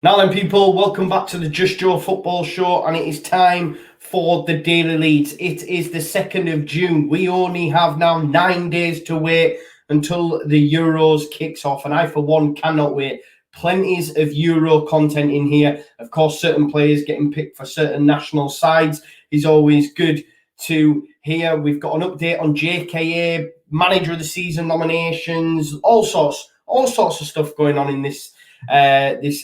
Now then, people, welcome back to the Just Joe Football Show, and it is time for the Daily Leeds. It is the 2nd of June. We only have now 9 days to wait until the Euros kicks off, and I, for one, cannot wait. Plenties of Euro content in here. Of course, certain players getting picked for certain national sides is always good to hear. We've got an update on JKA, Manager of the Season nominations, all sorts of stuff going on in this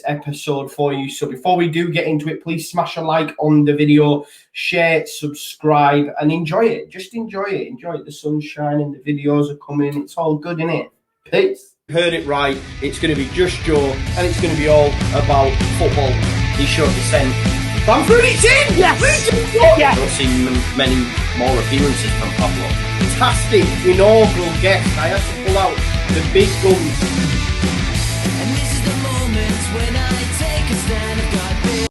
episode for you. So before we do get into it, please smash a like on the video, share, subscribe, and enjoy it. Just enjoy it. Enjoy it. The sun's shining, the videos are coming. It's all good, innit? Peace. Heard it right. It's going to be Just Joe, and it's going to be all about football. He showed descent. Bamford, it's in! Yes! Yes! I don't see many more appearances from Pablo. Fantastic, inaugural guest. I had to pull out the big guns.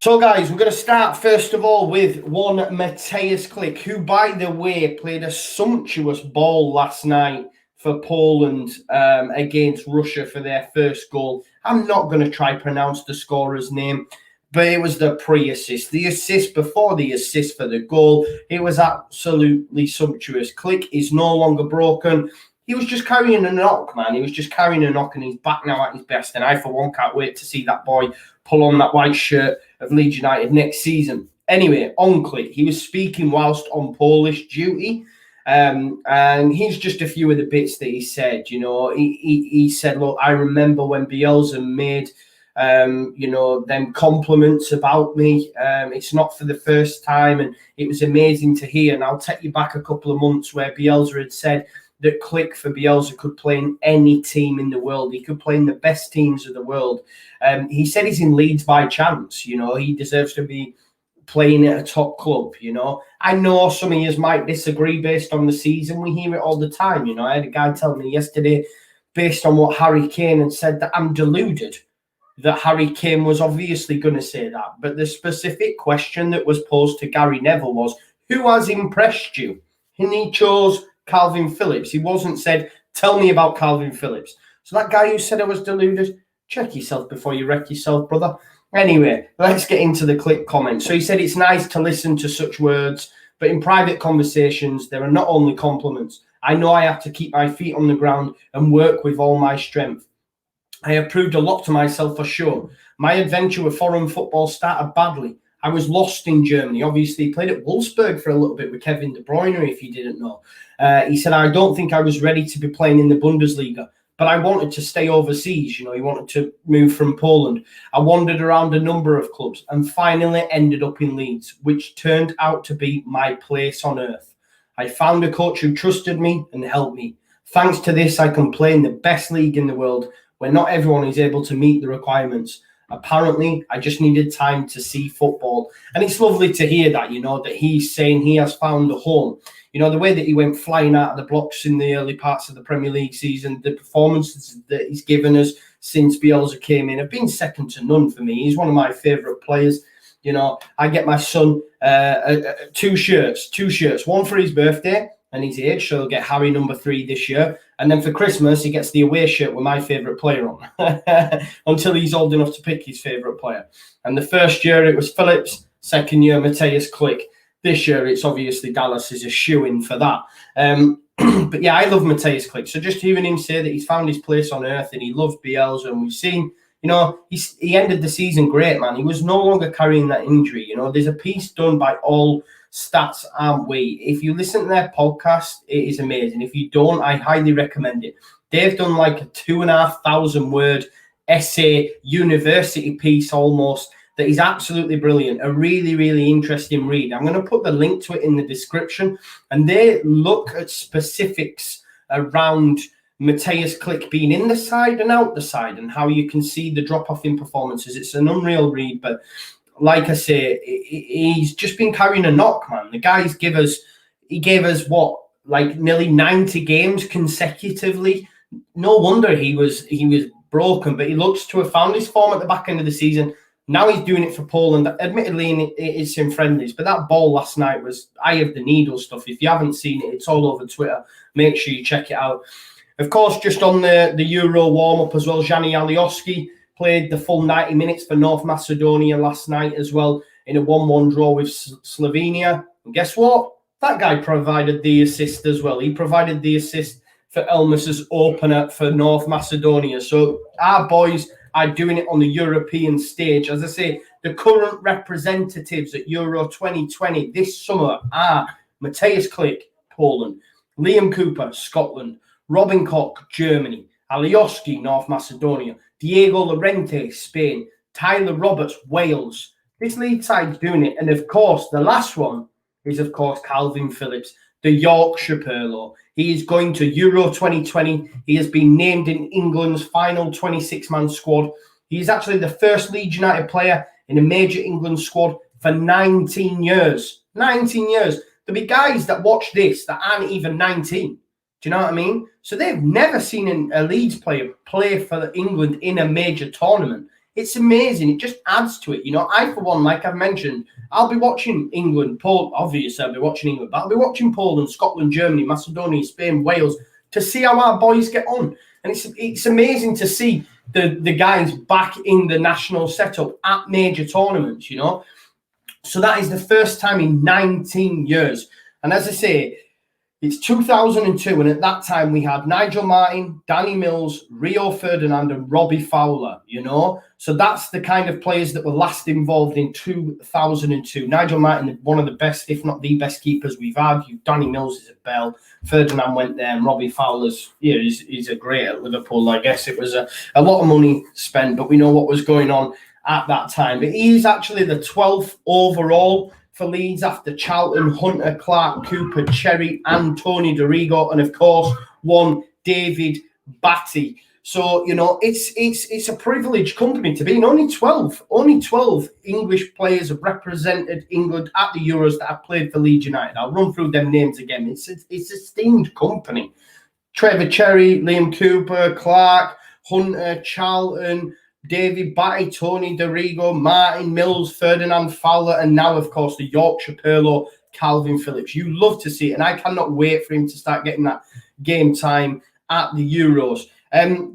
So guys, we're going to start first of all with one Mateusz Klich, who by the way played a sumptuous ball last night for Poland against Russia for their first goal. I'm not going to try pronounce the scorer's name, but it was the pre-assist. The assist before the assist for the goal. It was absolutely sumptuous. Klich is no longer broken. He was just carrying a knock, man. He was just carrying a knock, and he's back now at his best. And I, for one, can't wait to see that boy pull on that white shirt of Leeds United next season. Anyway, on Klich, he was speaking whilst on Polish duty. And here's just a few of the bits that he said. You know, he said, look, I remember when Bielsa made, them compliments about me. It's not for the first time, and it was amazing to hear. And I'll take you back a couple of months where Bielsa had said that Klich for Bielsa could play in any team in the world. He could play in the best teams of the world. He said he's in Leeds by chance. You know, he deserves to be playing at a top club, you know. I know some of you might disagree based on the season. We hear it all the time, you know. I had a guy tell me yesterday, based on what Harry Kane had said, that I'm deluded that Harry Kane was obviously going to say that. But the specific question that was posed to Gary Neville was, who has impressed you? And he chose Kalvin Phillips. He wasn't said, tell me about Kalvin Phillips. So that guy who said I was deluded, check yourself before you wreck yourself, brother. Anyway, let's get into the Klich comments. So he said it's nice to listen to such words, but in private conversations, there are not only compliments. I know I have to keep my feet on the ground and work with all my strength. I have proved a lot to myself for sure. My adventure with foreign football started badly. I was lost in Germany. Obviously, he played at Wolfsburg for a little bit with Kevin De Bruyne, if you didn't know. He said, I don't think I was ready to be playing in the Bundesliga, but I wanted to stay overseas. You know, he wanted to move from Poland. I wandered around a number of clubs and finally ended up in Leeds, which turned out to be my place on earth. I found a coach who trusted me and helped me. Thanks to this, I can play in the best league in the world where not everyone is able to meet the requirements. Apparently, I just needed time to see football. And it's lovely to hear that, you know, that he's saying he has found a home. You know, the way that he went flying out of the blocks in the early parts of the Premier League season, the performances that he's given us since Bielsa came in have been second to none for me. He's one of my favourite players. You know, I get my son two shirts, one for his birthday and his age, so he'll get Harry number 3 this year. And then for Christmas, he gets the away shirt with my favourite player on until he's old enough to pick his favourite player. And the first year it was Phillips, second year Mateusz Klich. This year it's obviously Dallas is a shoo-in for that. But yeah, I love Mateusz Klich. So just hearing him say that he's found his place on earth and he loves Bielsa, and we've seen, you know, he ended the season great, man. He was no longer carrying that injury. You know, there's a piece done by All Stats Aren't We. If you listen to their podcast, it is amazing. If you don't, I highly recommend it. They've done like a 2,500 word essay, university piece almost, that is absolutely brilliant. A really, really interesting read. I'm going to put the link to it in the description. And they look at specifics around Mateusz Klich being in the side and out the side and how you can see the drop-off in performances. It's an unreal read, but like I say, he's just been carrying a knock, man. The guy's gave us what, like nearly 90 games consecutively. No wonder he was broken, but he looks to have found his form at the back end of the season. Now he's doing it for Poland. Admittedly, it's in friendlies, but that ball last night was eye of the needle stuff. If you haven't seen it, it's all over Twitter. Make sure you check it out. Of course, just on the Euro warm-up as well, Gianni Alioski played the full 90 minutes for North Macedonia last night as well in a 1-1 draw with Slovenia. And guess what? That guy provided the assist as well. He provided the assist for Elmas's opener for North Macedonia. So our boys are doing it on the European stage. As I say, the current representatives at Euro 2020 this summer are Mateusz Klich, Poland, Liam Cooper, Scotland, Robin Koch, Germany, Alioski, North Macedonia, Diego Llorente, Spain, Tyler Roberts, Wales. This Leeds side's doing it. And of course, the last one is, of course, Kalvin Phillips, the Yorkshire Pirlo. He is going to Euro 2020. He has been named in England's final 26-man squad. He is actually the first Leeds United player in a major England squad for 19 years. 19 years. There'll be guys that watch this that aren't even 19. Do you know what I mean? So they've never seen a Leeds player play for England in a major tournament. It's amazing. It just adds to it. You know, I, for one, like I've mentioned, I'll be watching England, obviously I'll be watching England, but I'll be watching Poland, Scotland, Germany, Macedonia, Spain, Wales to see how our boys get on. And it's amazing to see the guys back in the national setup at major tournaments, you know. So that is the first time in 19 years. And as I say, it's 2002, and at that time we had Nigel Martin, Danny Mills, Rio Ferdinand, and Robbie Fowler, you know? So that's the kind of players that were last involved in 2002. Nigel Martin, one of the best, if not the best keepers we've had. Danny Mills is a bell. Ferdinand went there, and Robbie Fowler's, yeah, he's a great at Liverpool. I guess it was a lot of money spent, but we know what was going on at that time. But he's actually the 12th overall for Leeds after Charlton, Hunter, Clark, Cooper, Cherry, and Tony Dorigo, and of course one David Batty. So you know it's a privileged company to be in. Only 12 English players have represented England at the Euros that have played for Leeds United. I'll run through them names again. It's a esteemed company. Trevor Cherry, Liam Cooper, Clark, Hunter, Charlton, David Batty, Tony Dorigo, Martin Mills, Ferdinand Fowler, and now, of course, the Yorkshire Pirlo, Kalvin Phillips. You love to see it, and I cannot wait for him to start getting that game time at the Euros.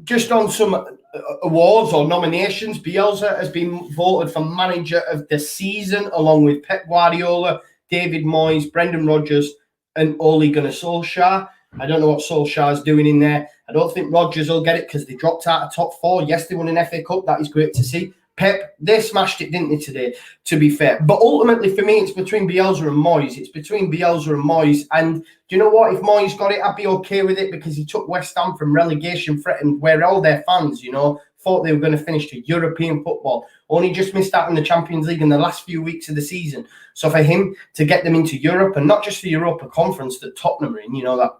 Just on some awards or nominations, Bielsa has been voted for Manager of the Season, along with Pep Guardiola, David Moyes, Brendan Rodgers, and Ole Gunnar Solskjaer. I don't know what Solskjaer's doing in there. I don't think Rodgers will get it because they dropped out of top four. Yes, they won an FA Cup. That is great to see. Pep, they smashed it, didn't they, today, to be fair. But ultimately, for me, it's between Bielsa and Moyes. It's between Bielsa and Moyes. And do you know what? If Moyes got it, I'd be okay with it because he took West Ham from relegation threat and where all their fans, you know, thought they were going to finish to European football. Only just missed out in the Champions League in the last few weeks of the season. So for him to get them into Europe, and not just the Europa Conference that Tottenham are in, you know, that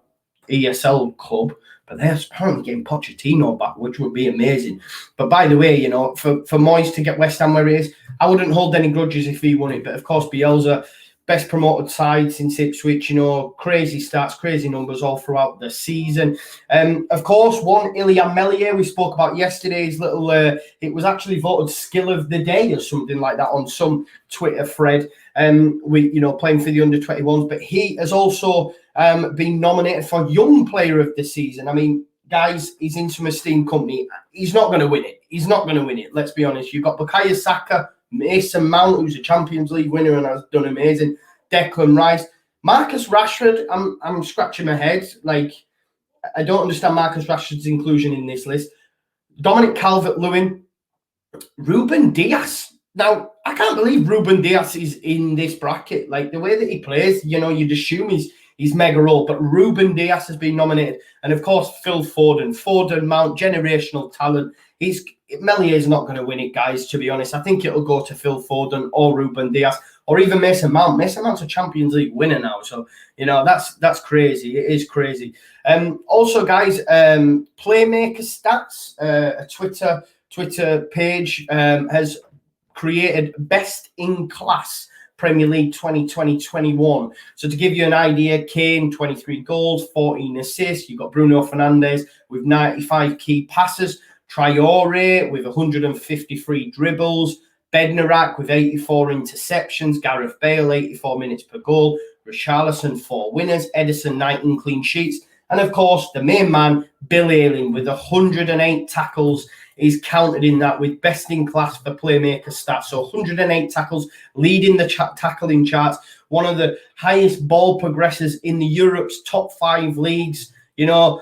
ESL club, but they're apparently getting Pochettino back, which would be amazing. But by the way, you know, for Moyes to get West Ham where he is, I wouldn't hold any grudges if he won it. But of course, Bielsa, best promoted side since Ipswich, you know, crazy stats, crazy numbers all throughout the season. Of course, one Ilya Melier we spoke about yesterday's little, it was actually voted skill of the day or something like that on some Twitter thread. We, you know, playing for the under-21s, but he has also been nominated for Young Player of the Season. I mean, guys, he's in some esteemed company. He's not going to win it. He's not going to win it. Let's be honest. You've got Bukayo Saka, Mason Mount, who's a Champions League winner and has done amazing. Declan Rice, Marcus Rashford. I'm scratching my head. Like, I don't understand Marcus Rashford's inclusion in this list. Dominic Calvert-Lewin, Ruben Dias. Now, I can't believe Ruben Dias is in this bracket. Like, the way that he plays, you know, you'd assume he's mega old, but Ruben Dias has been nominated. And of course, Phil Foden. Foden, Mount, generational talent. Melier's not going to win it, guys, to be honest. I think it'll go to Phil Foden or Ruben Dias or even Mason Mount. Mason Mount's a Champions League winner now. So, you know, that's crazy. It is crazy. Also, guys, Playmaker Stats, a Twitter page has created Best in Class Premier League 2020-21. So to give you an idea, Kane, 23 goals, 14 assists. You've got Bruno Fernandes with 95 key passes. Traore with 153 dribbles. Bednarak with 84 interceptions. Gareth Bale, 84 minutes per goal. Richarlison, 4 winners. Edison, 19 clean sheets. And of course, the main man, Bill Ayling, with 108 tackles, is counted in that with best in class for playmaker stats. So 108 tackles, leading the tackling charts, one of the highest ball progressors in the Europe's top 5 leagues. You know,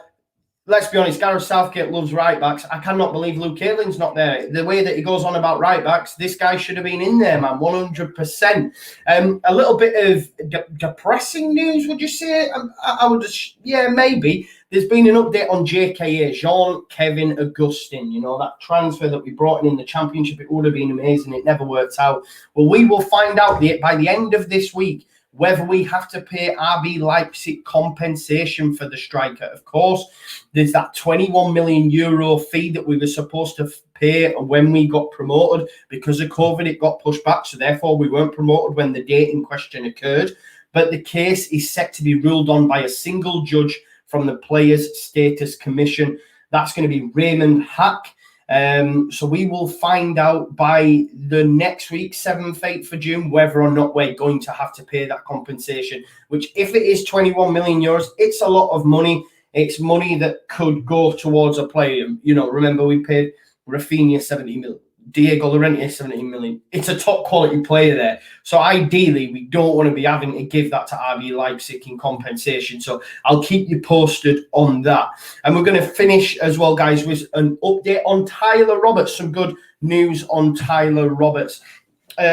let's be honest, Gareth Southgate loves right backs. I cannot believe Luke Ayling's not there. The way that he goes on about right backs, this guy should have been in there, man, 100%. A little bit of depressing news, would you say? I would just, yeah, maybe. There's been an update on JKA, Jean-Kevin Augustin, you know, that transfer that we brought in the Championship. It would have been amazing. It never worked out. Well, we will find out by the end of this week whether we have to pay RB Leipzig compensation for the striker. Of course, there's that 21 million euro fee that we were supposed to pay when we got promoted. Because of COVID, it got pushed back, so therefore we weren't promoted when the date in question occurred. But the case is set to be ruled on by a single judge from the Players Status Commission. That's going to be Raymond Hack. So we will find out by the next week, 7th, 8th of June, whether or not we're going to have to pay that compensation, which if it is 21 million euros, it's a lot of money. It's money that could go towards a player. You know, remember we paid Rafinha 70 million, Diego Llorente 70 million. It's a top quality player there. So ideally, we don't want to be having to give that to RB Leipzig in compensation. So I'll keep you posted on that. And we're going to finish as well, guys, with an update on Tyler Roberts. Some good news on Tyler Roberts.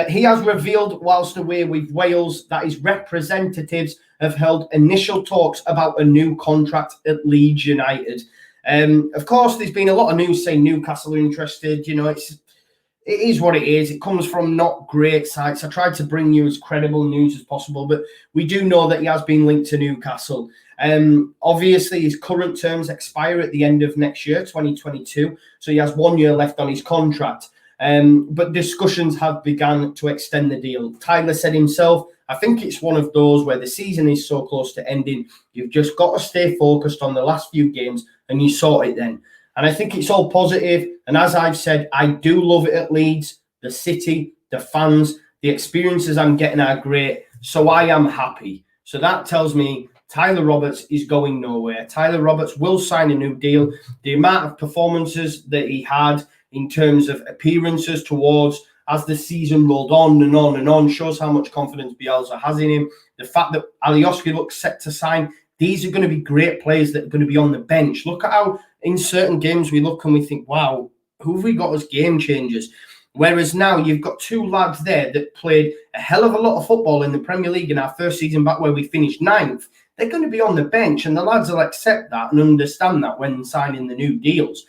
He has revealed whilst away with Wales that his representatives have held initial talks about a new contract at Leeds United. Of course, there's been a lot of news saying Newcastle are interested. You know, it is what it is. It comes from not great sites. I tried to bring you as credible news as possible, but we do know that he has been linked to Newcastle. Obviously, his current terms expire at the end of next year, 2022. So he has 1 year left on his contract. But discussions have begun to extend the deal. Tyler said himself, I think it's one of those where the season is so close to ending, you've just got to stay focused on the last few games and you sort it then. And I think it's all positive. And as I've said, I do love it at Leeds. The city, the fans, the experiences I'm getting are great. So I am happy. So that tells me Tyler Roberts is going nowhere. Tyler Roberts will sign a new deal. The amount of performances that he had in terms of appearances towards as the season rolled on and on and on shows how much confidence Bielsa has in him. The fact that Alioski looks set to sign, these are going to be great players that are going to be on the bench. Look at how in certain games we look and we think, wow, who have we got as game changers? Whereas now you've got two lads there that played a hell of a lot of football in the Premier League in our first season back where we finished 9th. They're going to be on the bench and the lads will accept that and understand that when signing the new deals.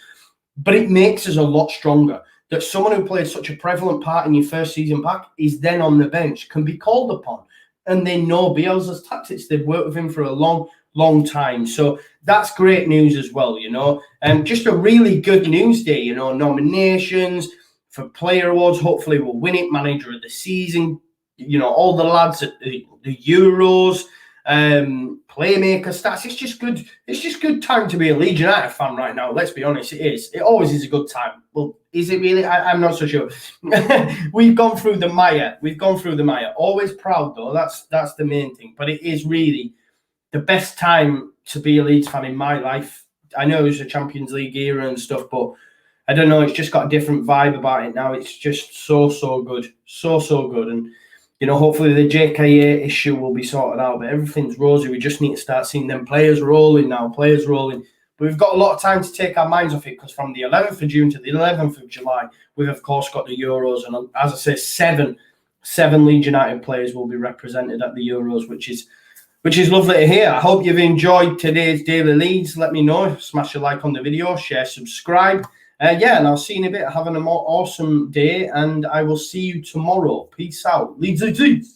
But it makes us a lot stronger that someone who played such a prevalent part in your first season back is then on the bench, can be called upon. And they know Bielsa's tactics. They've worked with him for a long time. So that's great news as well, you know. Just a really good news day, you know, nominations for player awards. Hopefully we'll win it. Manager of the season, you know, all the lads at the Euros, playmaker stats. It's just good. It's just good time to be a Leeds United fan right now. Let's be honest, it is. It always is a good time. Well, is it really? I'm not so sure. We've gone through the mire. Always proud though. That's the main thing. But it is really the best time to be a Leeds fan in my life. I know it was a Champions League era and stuff, but I don't know. It's just got a different vibe about it now. It's just so good, so good. And you know, hopefully the JKA issue will be sorted out. But everything's rosy. We just need to start seeing them players rolling now. But we've got a lot of time to take our minds off it because from the 11th of June to the 11th of July, we've of course got the Euros, and as I say, seven Leeds United players will be represented at the Euros, which is lovely to hear. I hope you've enjoyed today's Daily Leeds. Let me know. Smash a like on the video, share, subscribe. And I'll see you in a bit. Having a more awesome day, and I will see you tomorrow. Peace out. Leeds.